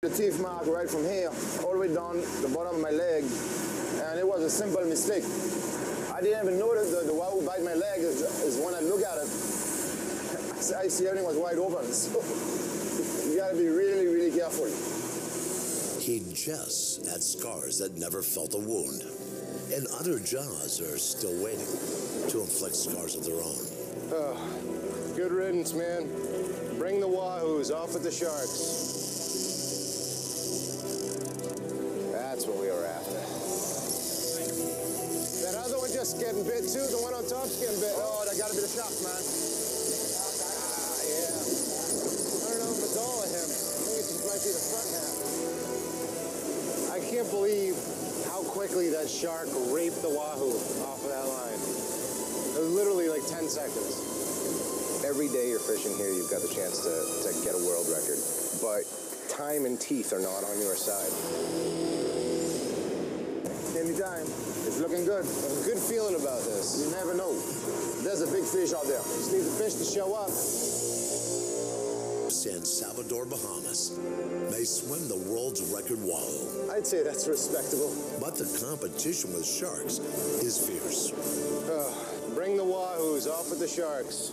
The teeth mark right from here all the way down the bottom of my leg, and it was a simple mistake. I didn't even know that the wahoo bite my leg is when I look at it. I see everything was wide open, so you gotta be really, really careful. He jests at scars that never felt a wound, and other jaws are still waiting to inflict scars of their own. Good riddance, man. Bring the wahoos off with the sharks. That's what we were after. That other one just getting bit too? The one on top's getting bit? Oh, that gotta be the sharks, man. Yeah. I don't know if it's all of him. I think it just might be the front half. I can't believe how quickly that shark raped the wahoo off of that line. It was literally like 10 seconds. Every day you're fishing here, you've got the chance to get a world record. But time and teeth are not on your side. Anytime. It's looking good. I have a good feeling about this. You never know. There's a big fish out there. Just need the fish to show up. San Salvador, Bahamas may swim the world's record wahoo. I'd say that's respectable. But the competition with sharks is fierce. Bring the wahoos off with the sharks.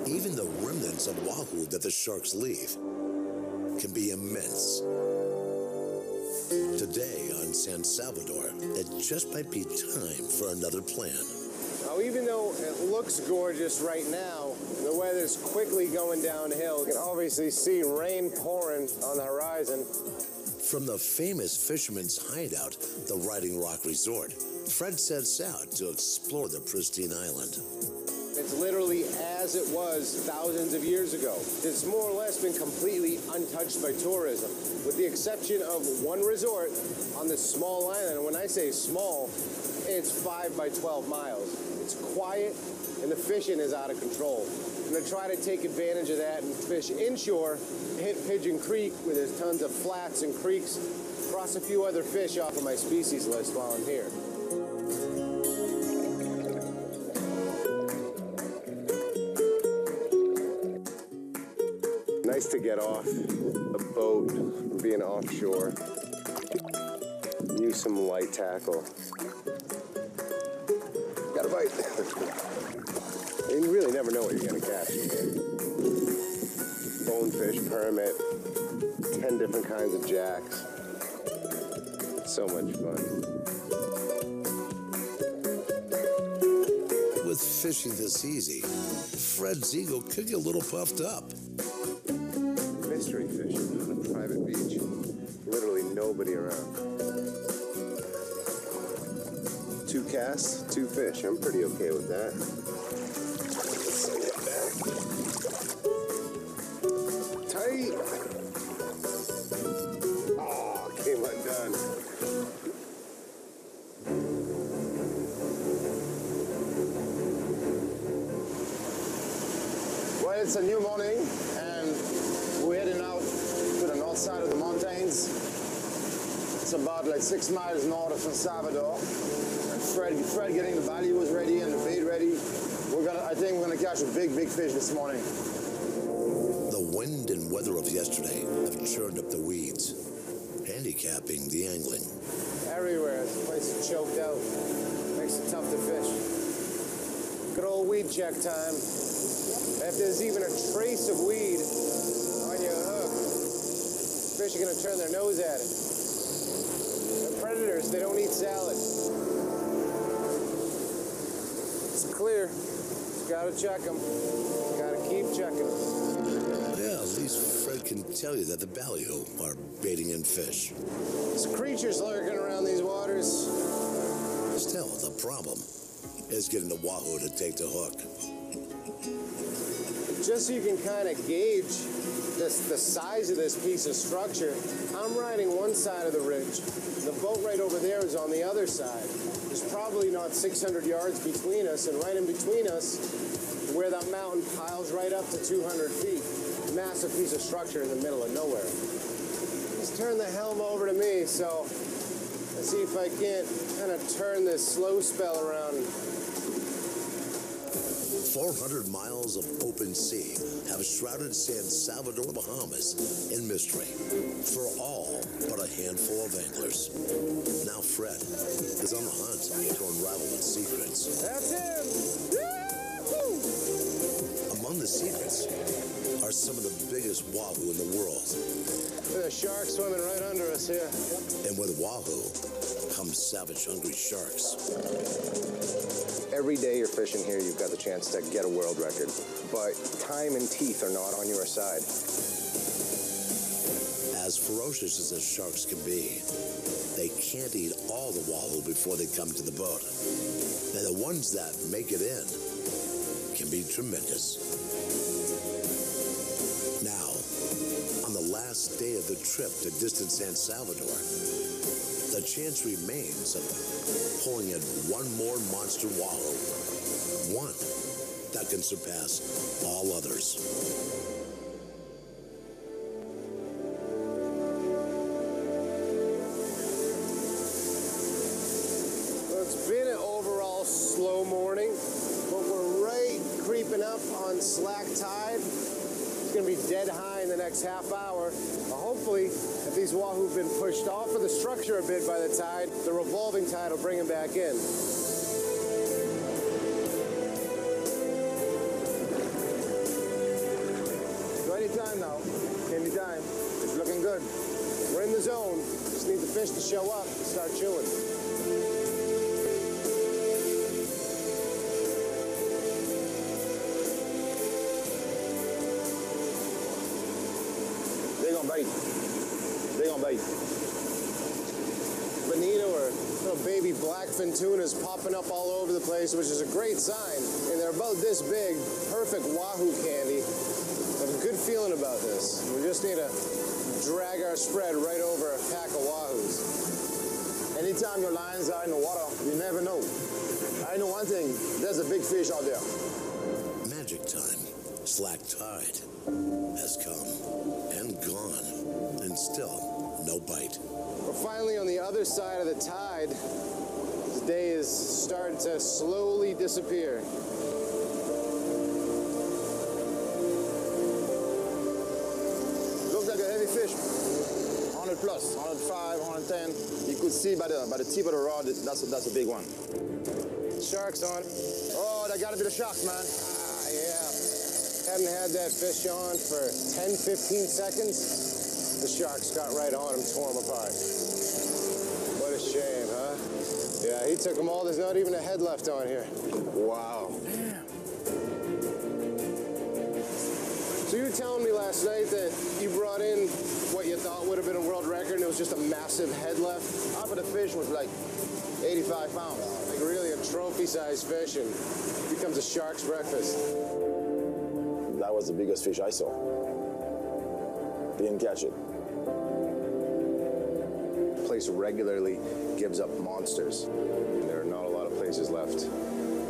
Even the remnants of wahoo that the sharks leave can be immense. Today on San Salvador, it just might be time for another plan. Now, even though it looks gorgeous right now, the weather's quickly going downhill. You can obviously see rain pouring on the horizon. From the famous fisherman's hideout, the Riding Rock Resort, Fred sets out to explore the pristine island. It's literally as it was thousands of years ago. It's more or less been completely untouched by tourism, with the exception of one resort on this small island. And when I say small, it's 5 by 12 miles. It's quiet, and the fishing is out of control. I'm gonna try to take advantage of that and fish inshore, hit Pigeon Creek, where there's tons of flats and creeks, cross a few other fish off of my species list while I'm here. Nice to get off a boat, being offshore. Use some light tackle. Got a bite. You really never know what you're gonna catch. Bonefish, permit, 10 different kinds of jacks. So much fun. With fishing this easy, Fred's ego could get a little puffed up. Mystery fishing on a private beach. Literally nobody around. 2 casts, 2 fish. I'm pretty okay with that. Let's send it back. Tight. Oh, came undone. Well, it's a new morning, and we're heading out to the north side of the mountains. It's about like 6 miles north of San Salvador. And Fred getting the values ready and the bait ready. I think we're gonna catch a big, big fish this morning. The wind and weather of yesterday have churned up the weeds, handicapping the angling. Everywhere. This place is choked out. Makes it tough to fish. Good old weed check time. If there's even a trace of weed on your hook, fish are gonna turn their nose at it. They're predators, they don't eat salad. It's clear. Just gotta check them. Gotta keep checking them. Yeah, at least Fred can tell you that the value are baiting in fish. There's creatures lurking around these waters. Still, the problem is getting the wahoo to take the hook. Just so you can kind of gauge the size of this piece of structure, I'm riding one side of the ridge. The boat right over there is on the other side. There's probably not 600 yards between us, and right in between us, where that mountain piles right up to 200 feet. Massive piece of structure in the middle of nowhere. Just turn the helm over to me, so let's see if I can't kind of turn this slow spell around. 400 miles of open sea have shrouded San Salvador, Bahamas in mystery for all but a handful of anglers. Now Fred is on the hunt to unravel its secrets. That's him! Yahoo! Among the secrets are some of the biggest wahoo in the world. There's a shark swimming right under us here. And with wahoo comes savage, hungry sharks. Every day you're fishing here, you've got the chance to get a world record. But time and teeth are not on your side. As ferocious as the sharks can be, they can't eat all the wahoo before they come to the boat. And the ones that make it in can be tremendous. Now, on the last day of the trip to distant San Salvador, the chance remains of pulling in one more monster wahoo, one that can surpass all others. Well, it's been an overall slow morning, but we're right creeping up on slack tide. It's going to be dead high in the next half hour. Hopefully, if these wahoo have been pushed off of the structure a bit by the tide, the revolving tide will bring them back in. So anytime now, anytime. It's looking good. We're in the zone. Just need the fish to show up and start chewing. They're gonna bite. They're gonna bite. Bonito or little baby blackfin tunas popping up all over the place, which is a great sign. And they're about this big, perfect wahoo candy. I have a good feeling about this. We just need to drag our spread right over a pack of wahoos. Anytime your lines are in the water, you never know. I know one thing, there's a big fish out there. Magic time, slack tide, has come and gone, and still no bite. We're finally on the other side of the tide. The day is starting to slowly disappear. Looks like a heavy fish. 100 plus, 105, 110. You could see by the tip of the rod, that's a big one. Sharks on. Oh, that gotta be the sharks, man. Yeah. Hadn't had that fish on for 10, 15 seconds. The sharks got right on him, tore him apart. What a shame, huh? Yeah, he took them all. There's not even a head left on here. Wow. So you were telling me last night that you brought in what you thought would have been a world record, and it was just a massive head left? Half of the fish was like 85 pounds. Like really a trophy-sized fish, and becomes a shark's breakfast. That was the biggest fish I saw. Didn't catch it. The place regularly gives up monsters. There are not a lot of places left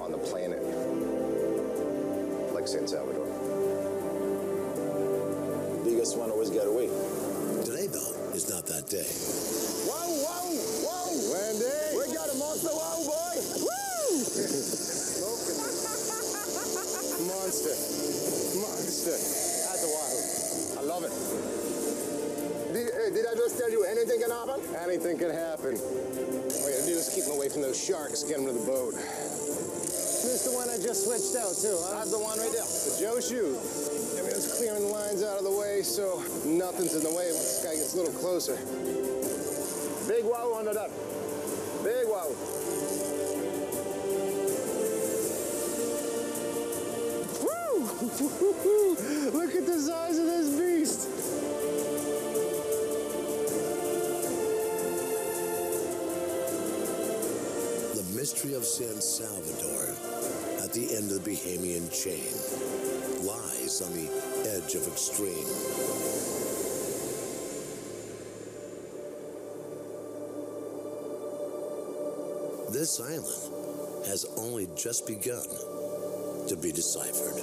on the planet like San Salvador. Biggest one always get away. Today, though, is not that day. Whoa, whoa, whoa! Wendy! We got a monster whoa, boy! Woo! Monster. Monster. That's a wahoo. I love it. Did I just tell you anything can happen? Anything can happen. All we gotta do is keep them away from those sharks, get them to the boat. This is the one I just switched out too, huh? That's the one right there. The Joe shoe. Everyone's clearing the lines out of the way, so nothing's in the way once this guy gets a little closer. Big wow under that. Big wow. Woo! Look at the size of this beast. The mystery of San Salvador, at the end of the Bahamian chain, lies on the edge of extreme. This island has only just begun to be deciphered.